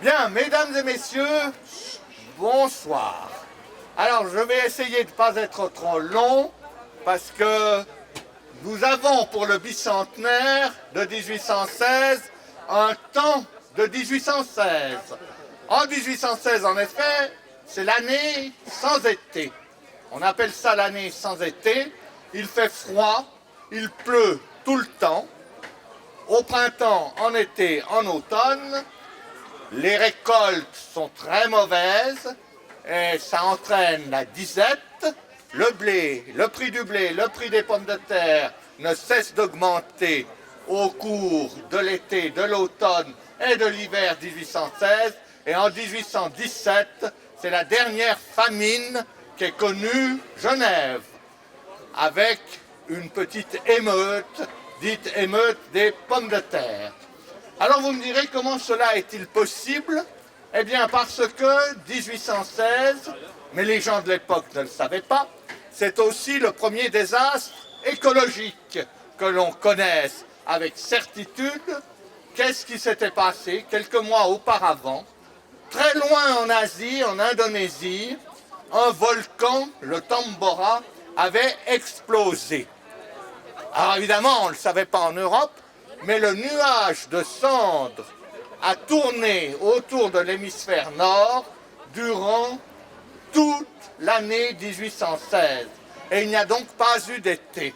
Bien, mesdames et messieurs, bonsoir. Alors, je vais essayer de ne pas être trop long, parce que nous avons pour le bicentenaire de 1816 un temps de 1816. En 1816, en effet, c'est l'année sans été. On appelle ça l'année sans été. Il fait froid, il pleut tout le temps. Au printemps, en été, en automne, les récoltes sont très mauvaises et ça entraîne la disette. Le blé, le prix du blé, le prix des pommes de terre ne cesse d'augmenter au cours de l'été, de l'automne et de l'hiver 1816. Et en 1817, c'est la dernière famine qu'ait connue Genève, avec une petite émeute, dite émeute des pommes de terre. Alors vous me direz, comment cela est-il possible? Eh bien parce que 1816, mais les gens de l'époque ne le savaient pas, c'est aussi le premier désastre écologique que l'on connaisse avec certitude. Qu'est-ce qui s'était passé quelques mois auparavant? Très loin en Asie, en Indonésie, un volcan, le Tambora, avait explosé. Alors évidemment, on ne le savait pas en Europe, mais le nuage de cendres a tourné autour de l'hémisphère nord durant toute l'année 1816. Et il n'y a donc pas eu d'été.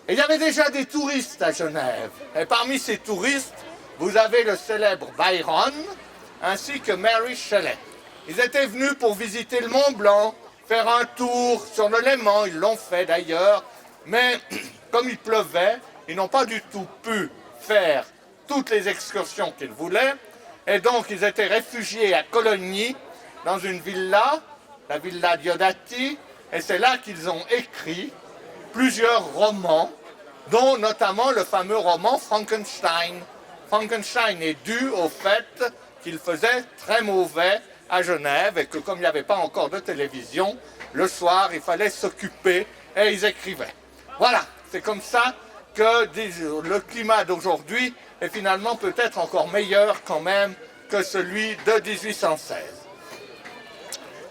Et il y avait déjà des touristes à Genève. Et parmi ces touristes, vous avez le célèbre Byron, ainsi que Mary Shelley. Ils étaient venus pour visiter le Mont Blanc, faire un tour sur le Léman, ils l'ont fait d'ailleurs, mais comme il pleuvait, ils n'ont pas du tout pu faire toutes les excursions qu'ils voulaient, et donc ils étaient réfugiés à Cologny, dans une villa, la villa Diodati, et c'est là qu'ils ont écrit plusieurs romans, dont notamment le fameux roman Frankenstein. Frankenstein est dû au fait qu'il faisait très mauvais à Genève, et que comme il n'y avait pas encore de télévision, le soir il fallait s'occuper, et ils écrivaient. Voilà, c'est comme ça que le climat d'aujourd'hui est finalement peut-être encore meilleur quand même que celui de 1816.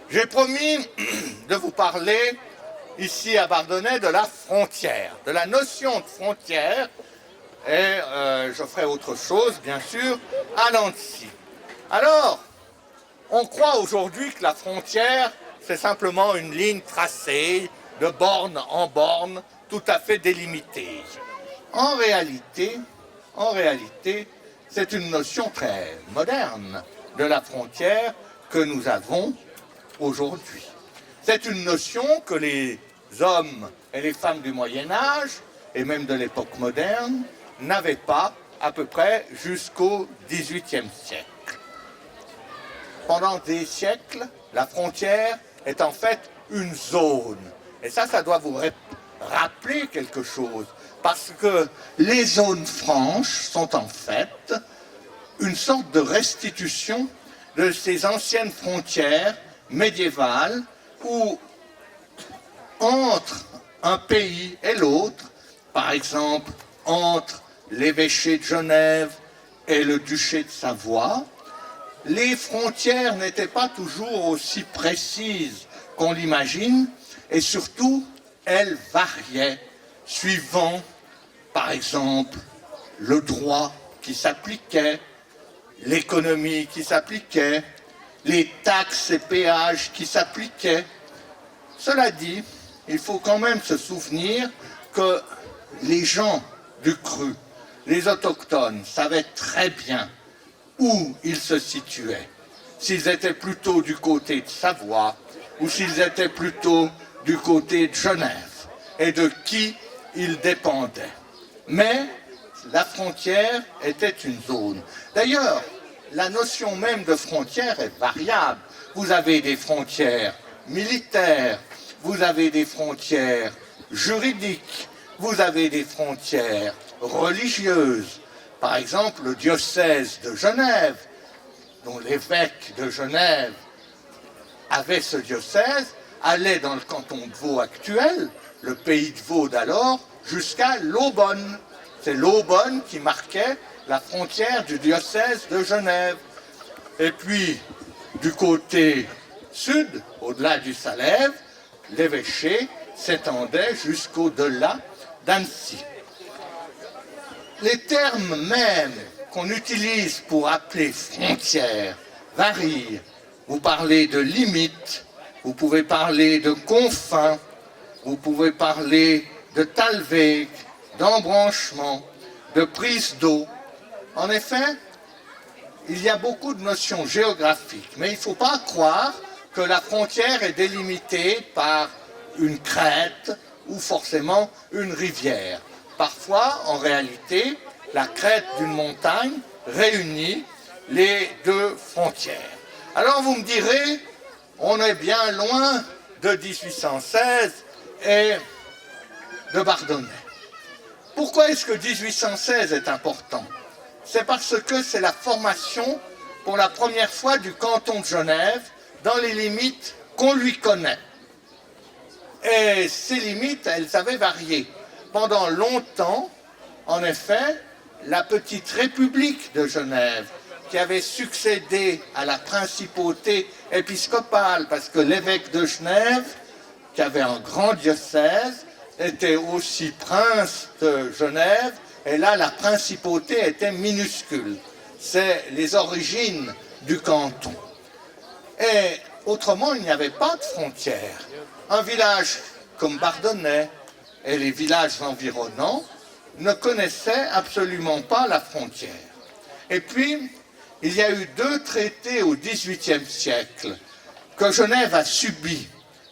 J'ai promis de vous parler ici à Bardonnay de la frontière, de la notion de frontière, et je ferai autre chose, bien sûr, à Nancy. Alors, on croit aujourd'hui que la frontière, c'est simplement une ligne tracée de borne en borne, tout à fait délimitée. En réalité, c'est une notion très moderne de la frontière que nous avons aujourd'hui. C'est une notion que les hommes et les femmes du Moyen-Âge, et même de l'époque moderne, n'avaient pas à peu près jusqu'au XVIIIe siècle. Pendant des siècles, la frontière est en fait une zone. Et ça doit vous rappeler quelque chose. Parce que les zones franches sont en fait une sorte de restitution de ces anciennes frontières médiévales où, entre un pays et l'autre, par exemple entre l'évêché de Genève et le duché de Savoie, les frontières n'étaient pas toujours aussi précises qu'on l'imagine, et surtout, elles variaient suivant, par exemple, le droit qui s'appliquait, l'économie qui s'appliquait, les taxes et péages qui s'appliquaient. Cela dit, il faut quand même se souvenir que les gens du cru, les autochtones, savaient très bien où ils se situaient, s'ils étaient plutôt du côté de Savoie ou s'ils étaient plutôt du côté de Genève, et de qui ils dépendaient. Mais la frontière était une zone. D'ailleurs, la notion même de frontière est variable. Vous avez des frontières militaires, vous avez des frontières juridiques, vous avez des frontières religieuses. Par exemple, le diocèse de Genève, dont l'évêque de Genève avait ce diocèse, allait dans le canton de Vaud actuel, le pays de Vaud d'alors, jusqu'à l'Aubonne. C'est l'Aubonne qui marquait la frontière du diocèse de Genève. Et puis, du côté sud, au-delà du Salève, l'évêché s'étendait jusqu'au-delà d'Annecy. Les termes mêmes qu'on utilise pour appeler frontières varient. Vous parlez de limites, vous pouvez parler de confins, vous pouvez parler de talweg, d'embranchement, de prise d'eau. En effet, il y a beaucoup de notions géographiques, mais il ne faut pas croire que la frontière est délimitée par une crête ou forcément une rivière. Parfois, en réalité, la crête d'une montagne réunit les deux frontières. Alors vous me direz, on est bien loin de 1816 et de Bardonnay. Pourquoi est-ce que 1816 est important? C'est parce que c'est la formation pour la première fois du canton de Genève dans les limites qu'on lui connaît. Et ces limites, elles avaient varié. Pendant longtemps, en effet, la petite république de Genève, qui avait succédé à la principauté épiscopale, parce que l'évêque de Genève, qui avait un grand diocèse, était aussi prince de Genève, et là, la principauté était minuscule. C'est les origines du canton. Et autrement, il n'y avait pas de frontières. Un village comme Bardonnay et les villages environnants ne connaissaient absolument pas la frontière. Et puis, il y a eu deux traités au XVIIIe siècle que Genève a subis,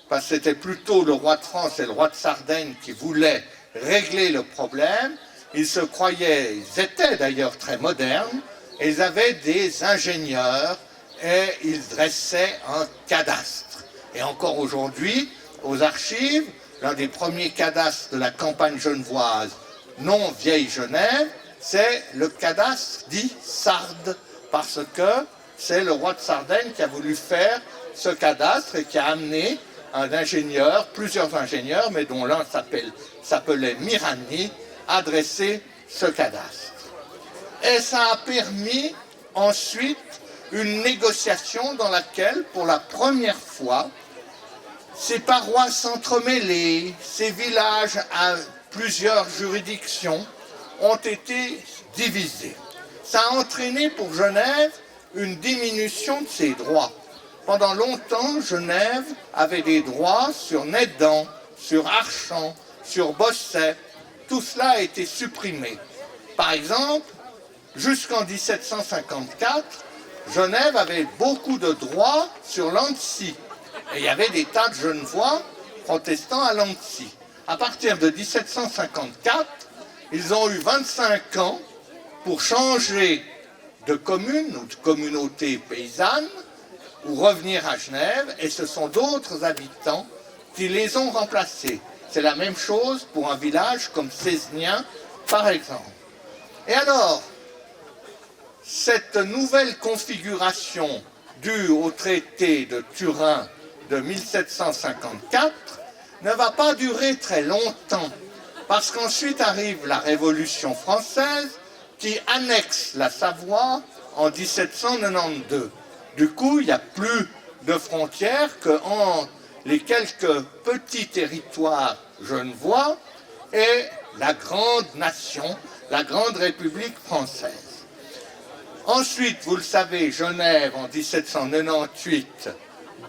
parce que c'était plutôt le roi de France et le roi de Sardaigne qui voulaient régler le problème. Ils se croyaient, ils étaient d'ailleurs très modernes, et ils avaient des ingénieurs et ils dressaient un cadastre. Et encore aujourd'hui, aux archives, l'un des premiers cadastres de la campagne genevoise, non vieille Genève, c'est le cadastre dit Sarde, parce que c'est le roi de Sardaigne qui a voulu faire ce cadastre et qui a amené un ingénieur, plusieurs ingénieurs, mais dont l'un s'appelait Mirani, à dresser ce cadastre. Et ça a permis ensuite une négociation dans laquelle, pour la première fois, ces paroisses entremêlées, ces villages à plusieurs juridictions ont été divisés. Ça a entraîné pour Genève une diminution de ses droits. Pendant longtemps, Genève avait des droits sur Nédan, sur Archamps, sur Bosset. Tout cela a été supprimé. Par exemple, jusqu'en 1754, Genève avait beaucoup de droits sur Lancy. Et il y avait des tas de Genevois protestants à Lancy. À partir de 1754, ils ont eu 25 ans pour changer de commune ou de communauté paysanne ou revenir à Genève, et ce sont d'autres habitants qui les ont remplacés. C'est la même chose pour un village comme Cézanne, par exemple. Et alors, cette nouvelle configuration due au traité de Turin de 1754 ne va pas durer très longtemps, parce qu'ensuite arrive la Révolution française qui annexe la Savoie en 1792. Du coup, il n'y a plus de frontières qu'entre les quelques petits territoires genevois et la grande nation, la grande République française. Ensuite, vous le savez, Genève, en 1798,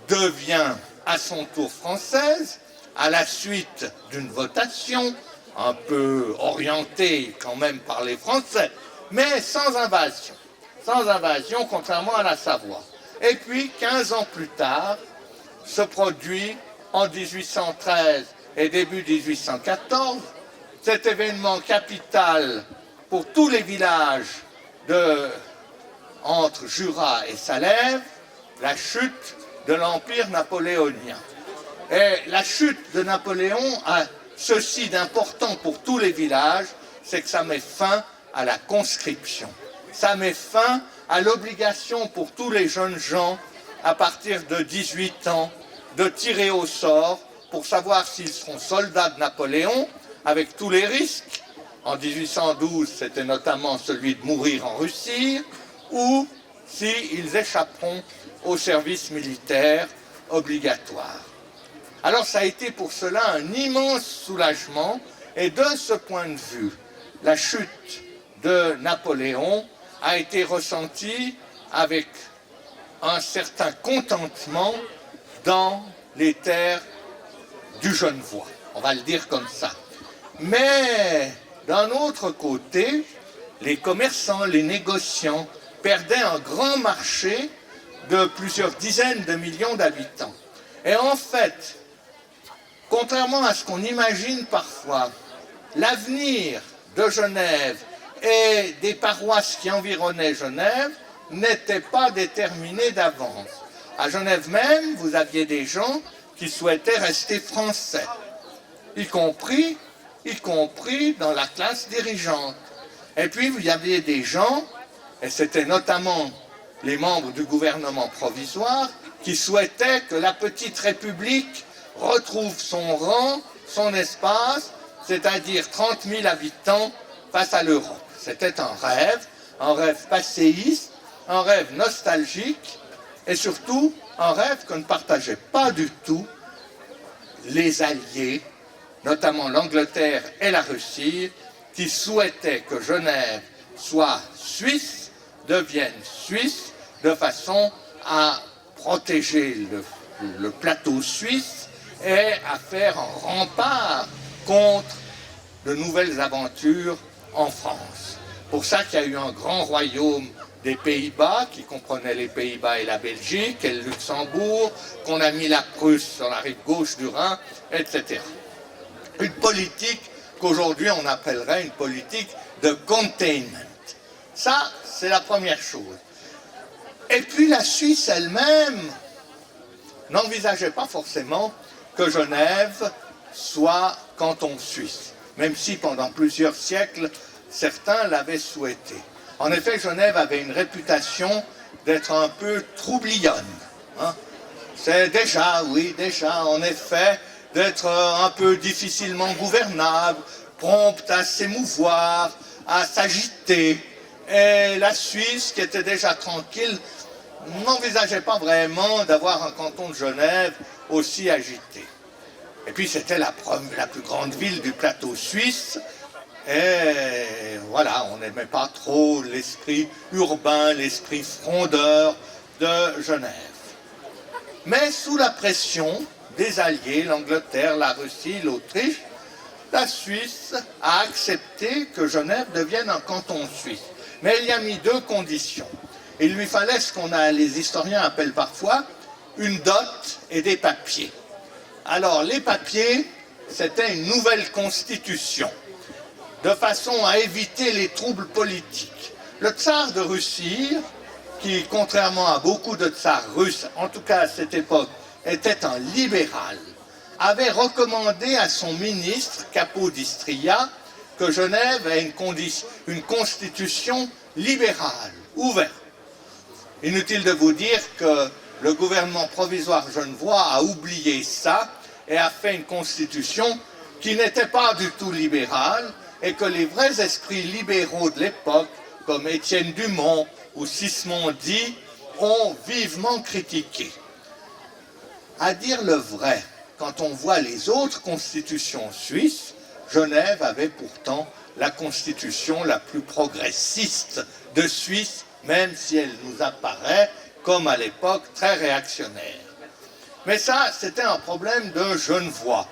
devient à son tour française, à la suite d'une votation, un peu orientée quand même par les Français, mais sans invasion. Sans invasion, contrairement à la Savoie. Et puis, 15 ans plus tard, se produit en 1813 et début 1814, cet événement capital pour tous les villages entre Jura et Salève, la chute de l'Empire napoléonien. Et la chute de Napoléon a ceci d'important pour tous les villages, c'est que ça met fin à la conscription. Ça met fin à l'obligation pour tous les jeunes gens, à partir de 18 ans, de tirer au sort pour savoir s'ils seront soldats de Napoléon, avec tous les risques. En 1812, c'était notamment celui de mourir en Russie, ou s'ils échapperont au service militaire obligatoire. Alors ça a été pour cela un immense soulagement, et de ce point de vue, la chute de Napoléon a été ressentie avec un certain contentement dans les terres du Genevois, on va le dire comme ça. Mais d'un autre côté, les commerçants, les négociants perdaient un grand marché de plusieurs dizaines de millions d'habitants. Et en fait, contrairement à ce qu'on imagine parfois, l'avenir de Genève et des paroisses qui environnaient Genève n'était pas déterminé d'avance. À Genève même, vous aviez des gens qui souhaitaient rester français, y compris dans la classe dirigeante. Et puis, vous aviez des gens, et c'était notamment les membres du gouvernement provisoire, qui souhaitaient que la petite République retrouve son rang, son espace, c'est-à-dire 30 000 habitants face à l'Europe. C'était un rêve passéiste, un rêve nostalgique, et surtout un rêve que ne partageaient pas du tout les alliés, notamment l'Angleterre et la Russie, qui souhaitaient que Genève soit suisse, devienne suisse, de façon à protéger le plateau suisse et à faire un rempart contre de nouvelles aventures en France. Pour ça qu'il y a eu un grand royaume des Pays-Bas, qui comprenait les Pays-Bas et la Belgique, et le Luxembourg, qu'on a mis la Prusse sur la rive gauche du Rhin, etc. Une politique qu'aujourd'hui on appellerait une politique de containment. Ça, c'est la première chose. Et puis la Suisse elle-même n'envisageait pas forcément que Genève soit canton suisse, même si pendant plusieurs siècles, certains l'avaient souhaité. En effet, Genève avait une réputation d'être un peu troublionne. Hein. C'est déjà, en effet, d'être un peu difficilement gouvernable, prompte à s'émouvoir, à s'agiter. Et la Suisse, qui était déjà tranquille, n'envisageait pas vraiment d'avoir un canton de Genève aussi agité. Et puis c'était la plus grande ville du plateau suisse, et voilà, on n'aimait pas trop l'esprit urbain, l'esprit frondeur de Genève. Mais sous la pression des Alliés, l'Angleterre, la Russie, l'Autriche, la Suisse a accepté que Genève devienne un canton suisse. Mais il y a mis deux conditions. Il lui fallait ce les historiens appellent parfois une dot et des papiers. Alors les papiers, c'était une nouvelle constitution, de façon à éviter les troubles politiques. Le tsar de Russie, qui contrairement à beaucoup de tsars russes, en tout cas à cette époque, était un libéral, avait recommandé à son ministre, Capodistria, que Genève ait une constitution libérale, ouverte. Inutile de vous dire que le gouvernement provisoire genevois a oublié ça et a fait une constitution qui n'était pas du tout libérale et que les vrais esprits libéraux de l'époque, comme Étienne Dumont ou Sismondi, ont vivement critiqué. À dire le vrai, quand on voit les autres constitutions suisses, Genève avait pourtant la constitution la plus progressiste de Suisse, même si elle nous apparaît, comme à l'époque, très réactionnaire. Mais ça, c'était un problème de Genevois.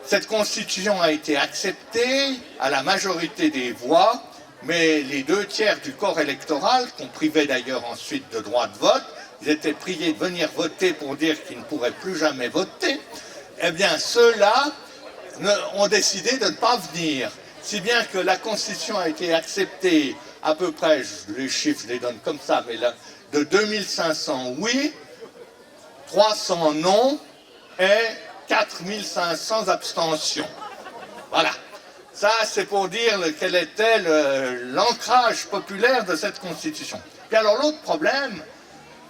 Cette constitution a été acceptée à la majorité des voix, mais les 2/3 du corps électoral, qu'on privait d'ailleurs ensuite de droit de vote, ils étaient priés de venir voter pour dire qu'ils ne pourraient plus jamais voter, eh bien ceux-là ont décidé de ne pas venir. Si bien que la Constitution a été acceptée à peu près, les chiffres je les donne comme ça, mais là, de 2500 oui, 300 non et 4500 abstentions. Voilà. Ça, c'est pour dire quel était l'ancrage populaire de cette Constitution. Et alors l'autre problème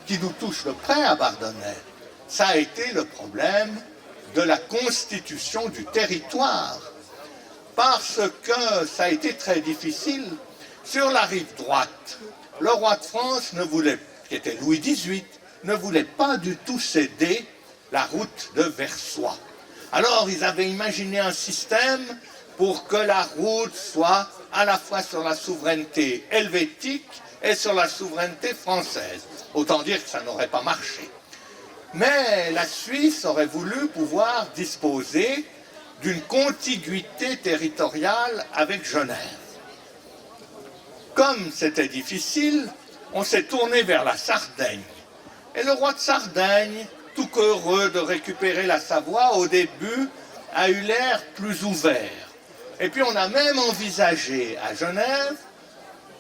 qui nous touche de près à Bardonnay, ça a été le problème de la constitution du territoire. Parce que ça a été très difficile. Sur la rive droite, le roi de France ne voulait qui était Louis XVIII, ne voulait pas du tout céder la route de Versoix. Alors ils avaient imaginé un système pour que la route soit à la fois sur la souveraineté helvétique et sur la souveraineté française. Autant dire que ça n'aurait pas marché. Mais la Suisse aurait voulu pouvoir disposer d'une contiguïté territoriale avec Genève. Comme c'était difficile, on s'est tourné vers la Sardaigne. Et le roi de Sardaigne, tout heureux de récupérer la Savoie, au début, a eu l'air plus ouvert. Et puis on a même envisagé à Genève,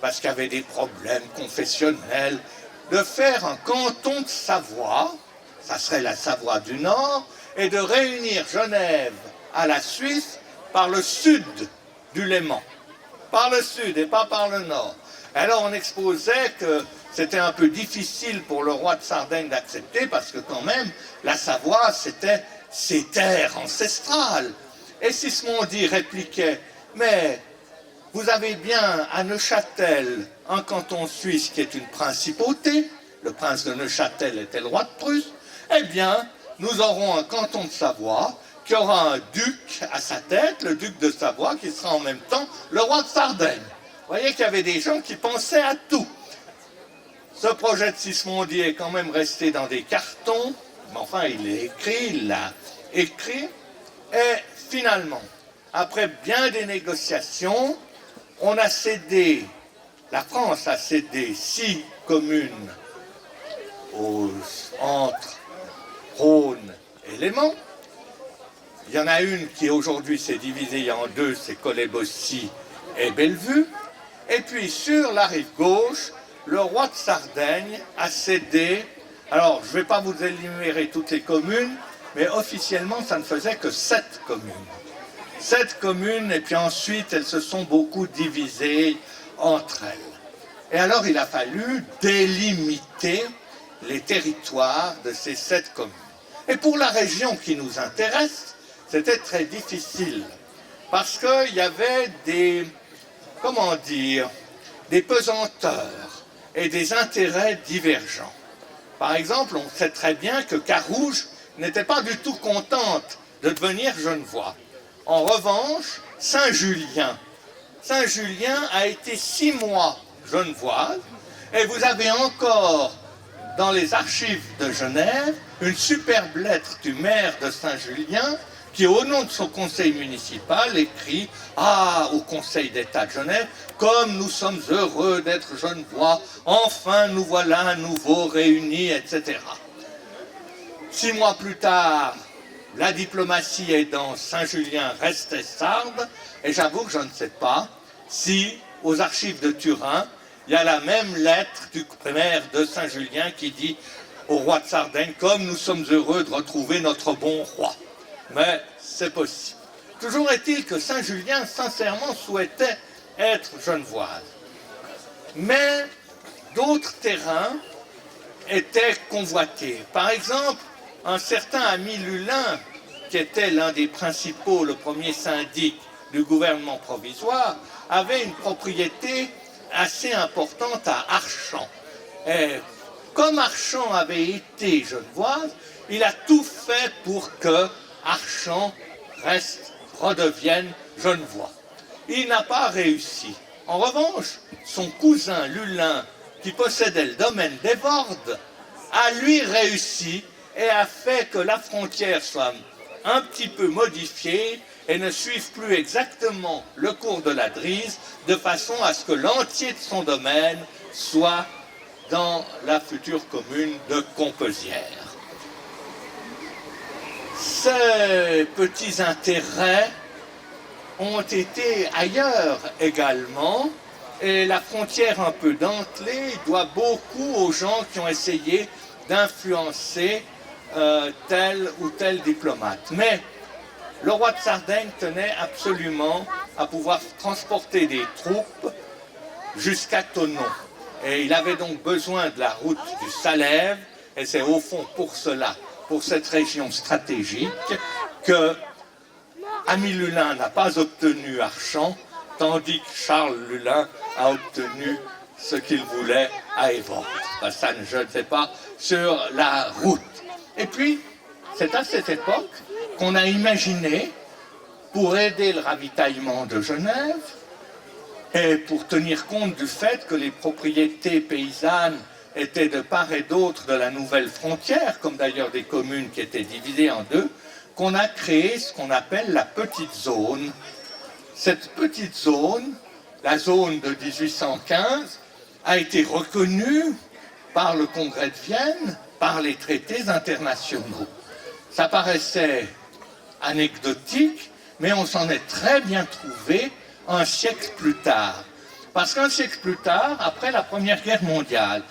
parce qu'il y avait des problèmes confessionnels, de faire un canton de Savoie, ça serait la Savoie du Nord, et de réunir Genève à la Suisse par le sud du Léman. Par le sud et pas par le nord. Alors on exposait que c'était un peu difficile pour le roi de Sardaigne d'accepter, parce que quand même, la Savoie, c'était ses terres ancestrales. Et Sismondi répliquait, mais vous avez bien à Neuchâtel un canton suisse qui est une principauté, le prince de Neuchâtel était le roi de Prusse, eh bien, nous aurons un canton de Savoie qui aura un duc à sa tête, le duc de Savoie, qui sera en même temps le roi de Sardaigne. Vous voyez qu'il y avait des gens qui pensaient à tout. Ce projet de Sismondi est quand même resté dans des cartons, mais enfin il l'a écrit, et finalement, après bien des négociations, on a cédé, la France a cédé 6 communes entre Rhône et Léman. Il y en a une qui aujourd'hui s'est divisée en deux, c'est Collet-Bossy et Bellevue. Et puis sur la rive gauche, le roi de Sardaigne a cédé, alors je ne vais pas vous énumérer toutes les communes, mais officiellement ça ne faisait que 7 communes. 7 communes, et puis ensuite elles se sont beaucoup divisées entre elles. Et alors il a fallu délimiter les territoires de ces 7 communes. Et pour la région qui nous intéresse, c'était très difficile, parce qu'il y avait des, comment dire, des pesanteurs et des intérêts divergents. Par exemple, on sait très bien que Carouge n'était pas du tout contente de devenir genevois. En revanche, Saint-Julien a été 6 mois genevoise, et vous avez encore dans les archives de Genève une superbe lettre du maire de Saint-Julien qui, au nom de son conseil municipal, écrit « Ah, au Conseil d'État de Genève, comme nous sommes heureux d'être genevois, enfin nous voilà à nouveau réunis, etc. » 6 mois plus tard, la diplomatie aidant, Saint-Julien restait sarde, et j'avoue que je ne sais pas si, aux archives de Turin, il y a la même lettre du maire de Saint-Julien qui dit au roi de Sardaigne « Comme nous sommes heureux de retrouver notre bon roi ». Mais c'est possible. Toujours est-il que Saint-Julien, sincèrement, souhaitait être genevoise. Mais d'autres terrains étaient convoités. Par exemple, un certain Ami Lulin, qui était l'un des principaux, le premier syndic du gouvernement provisoire, avait une propriété assez importante à Archamps. Et comme Archamps avait été genevoise, il a tout fait pour que Archamps redevienne genevois. Il n'a pas réussi. En revanche, son cousin Lulin, qui possédait le domaine des Vordes, a lui réussi et a fait que la frontière soit un petit peu modifiée et ne suive plus exactement le cours de la Drise, de façon à ce que l'entier de son domaine soit dans la future commune de Composières. Ces petits intérêts ont été ailleurs également, et la frontière un peu dentelée doit beaucoup aux gens qui ont essayé d'influencer tel ou tel diplomate. Mais le roi de Sardaigne tenait absolument à pouvoir transporter des troupes jusqu'à Thonon. Et il avait donc besoin de la route du Salève, et c'est au fond pour cela, pour cette région stratégique, que Ami Lulin n'a pas obtenu Archamps, tandis que Charles Lulin a obtenu ce qu'ils voulaient à Évreux. Ben, ça, je ne sais pas, sur la route. Et puis, c'est à cette époque qu'on a imaginé, pour aider le ravitaillement de Genève, et pour tenir compte du fait que les propriétés paysannes étaient de part et d'autre de la nouvelle frontière, comme d'ailleurs des communes qui étaient divisées en deux, qu'on a créé ce qu'on appelle la petite zone. Cette petite zone, la zone de 1815, a été reconnue par le Congrès de Vienne, par les traités internationaux. Ça paraissait anecdotique, mais on s'en est très bien trouvé un siècle plus tard. Parce qu'un siècle plus tard, après la Première Guerre mondiale,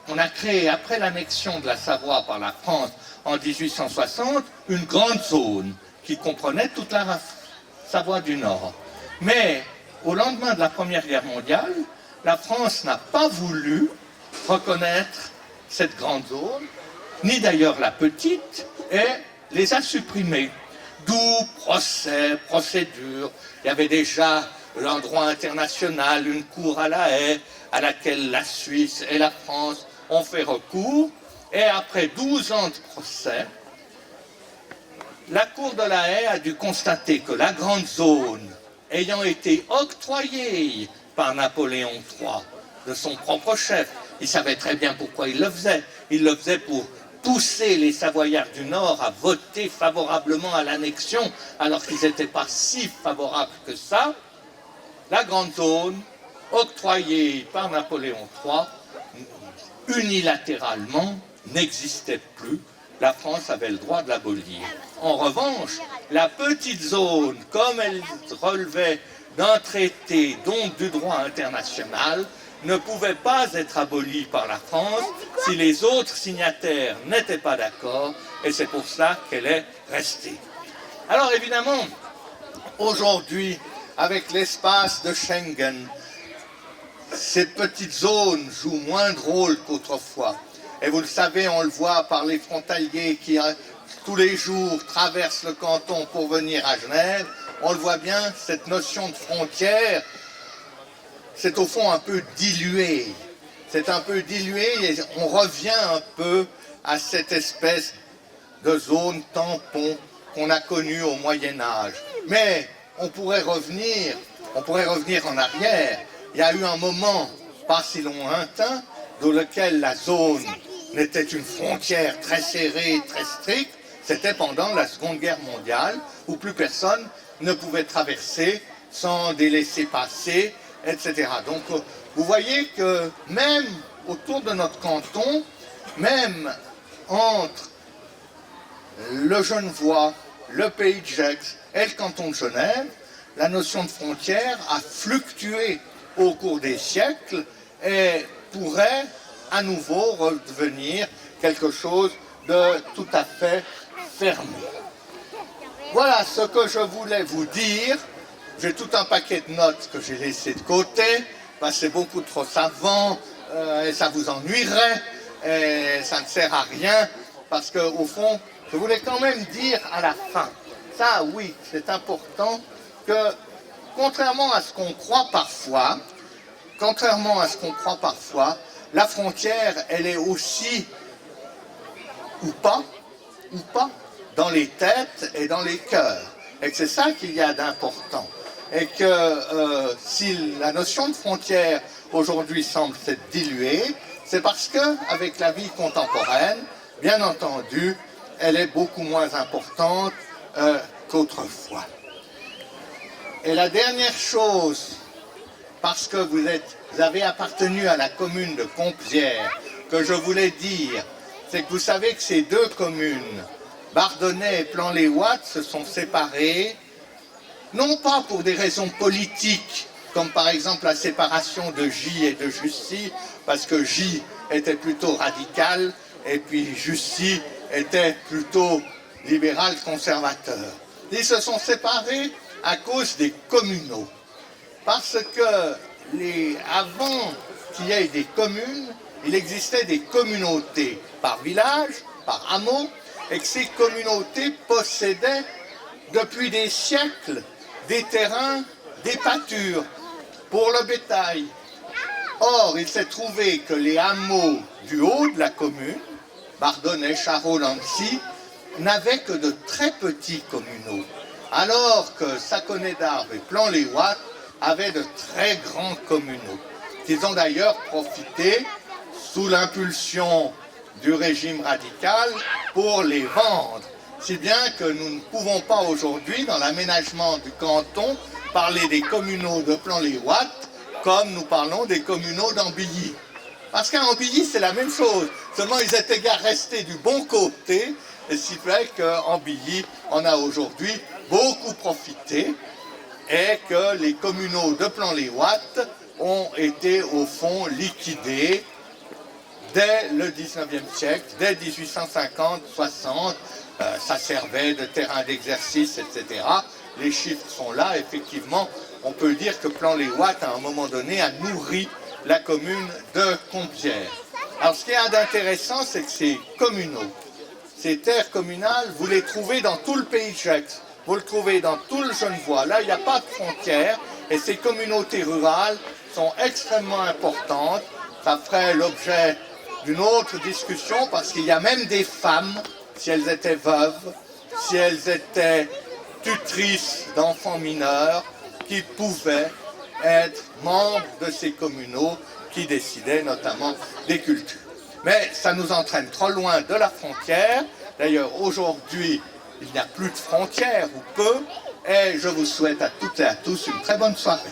on a créé, après l'annexion de la Savoie par la France en 1860, une grande zone qui comprenait toute la Savoie du Nord. Mais au lendemain de la Première Guerre mondiale, la France n'a pas voulu reconnaître cette grande zone, ni d'ailleurs la petite, et les a supprimées. D'où procès, procédure. Il y avait déjà l'endroit international, une cour à La Haye, à laquelle la Suisse et la France ont fait recours. Et après 12 ans de procès, la cour de La Haye a dû constater que la grande zone, ayant été octroyée par Napoléon III de son propre chef, il savait très bien pourquoi il le faisait. Il le faisait pour pousser les Savoyards du Nord à voter favorablement à l'annexion, alors qu'ils n'étaient pas si favorables que ça. La grande zone, octroyée par Napoléon III, unilatéralement, n'existait plus. La France avait le droit de l'abolir. En revanche, la petite zone, comme elle relevait d'un traité, donc du droit international, ne pouvait pas être abolie par la France si les autres signataires n'étaient pas d'accord, et c'est pour cela qu'elle est restée. Alors évidemment, aujourd'hui, avec l'espace de Schengen, ces petites zones jouent moins de rôle qu'autrefois. Et vous le savez, on le voit par les frontaliers qui tous les jours traversent le canton pour venir à Genève. On le voit bien, cette notion de frontière, c'est au fond un peu dilué. C'est un peu dilué et on revient un peu à cette espèce de zone tampon qu'on a connue au Moyen-Âge. Mais on pourrait revenir en arrière. Il y a eu un moment, pas si lointain, dans lequel la zone n'était une frontière très serrée, très stricte. C'était pendant la Seconde Guerre mondiale, où plus personne ne pouvait traverser sans des laissez-passer, etc. Donc, vous voyez que même autour de notre canton, même entre le Genevois, le Pays de Gex et le canton de Genève, la notion de frontière a fluctué au cours des siècles et pourrait à nouveau redevenir quelque chose de tout à fait fermé. Voilà ce que je voulais vous dire. J'ai tout un paquet de notes que j'ai laissé de côté, parce que c'est beaucoup trop savant, et ça vous ennuierait, et ça ne sert à rien, parce qu'au fond, je voulais quand même dire à la fin, ça oui, c'est important, que contrairement à ce qu'on croit parfois, la frontière, elle est aussi, ou pas, dans les têtes et dans les cœurs. Et que c'est ça qu'il y a d'important. Et que si la notion de frontière aujourd'hui semble s'être diluée, c'est parce qu'avec la vie contemporaine, bien entendu, elle est beaucoup moins importante qu'autrefois. Et la dernière chose, parce que vous avez appartenu à la commune de Compierre, que je voulais dire, c'est que vous savez que ces deux communes, Bardonnay et Plan-les-Ouates, se sont séparées, non pas pour des raisons politiques, comme par exemple la séparation de J et de Jussy, parce que J était plutôt radical, et puis Jussy était plutôt libéral-conservateur. Ils se sont séparés à cause des communaux. Parce que avant qu'il y ait des communes, il existait des communautés par village, par hameau, et que ces communautés possédaient depuis des siècles des terrains, des pâtures pour le bétail. Or, il s'est trouvé que les hameaux du haut de la commune, Bardonnay, Charolles, Nancy, n'avaient que de très petits communaux, alors que Saconnet-d'Arves et Plan-les-Ouates avaient de très grands communaux, qu'ils ont d'ailleurs profité, sous l'impulsion du régime radical, pour les vendre. Si bien que nous ne pouvons pas aujourd'hui, dans l'aménagement du canton, parler des communaux de Plan-les-Ouates comme nous parlons des communaux d'Ambilly. Parce qu'à Ambilly, c'est la même chose. Seulement, ils étaient restés du bon côté, et ce qui fait qu'Ambilly en a aujourd'hui beaucoup profité, et que les communaux de Plan-les-Ouates ont été, au fond, liquidés dès le 19e siècle, dès 1850-60. Ça servait de terrain d'exercice, etc. Les chiffres sont là, effectivement. On peut dire que Plan-les-Ouates, à un moment donné, a nourri la commune de Compiègne. Alors, ce qui est d'intéressant, c'est que ces communaux, ces terres communales, vous les trouvez dans tout le pays de Gex. Vous le trouvez dans tout le Genevois. Là, il n'y a pas de frontières. Et ces communautés rurales sont extrêmement importantes. Ça ferait l'objet d'une autre discussion, parce qu'il y a même des femmes, si elles étaient veuves, si elles étaient tutrices d'enfants mineurs, qui pouvaient être membres de ces communaux qui décidaient notamment des cultures. Mais ça nous entraîne trop loin de la frontière. D'ailleurs, aujourd'hui, il n'y a plus de frontières, ou peu, et je vous souhaite à toutes et à tous une très bonne soirée.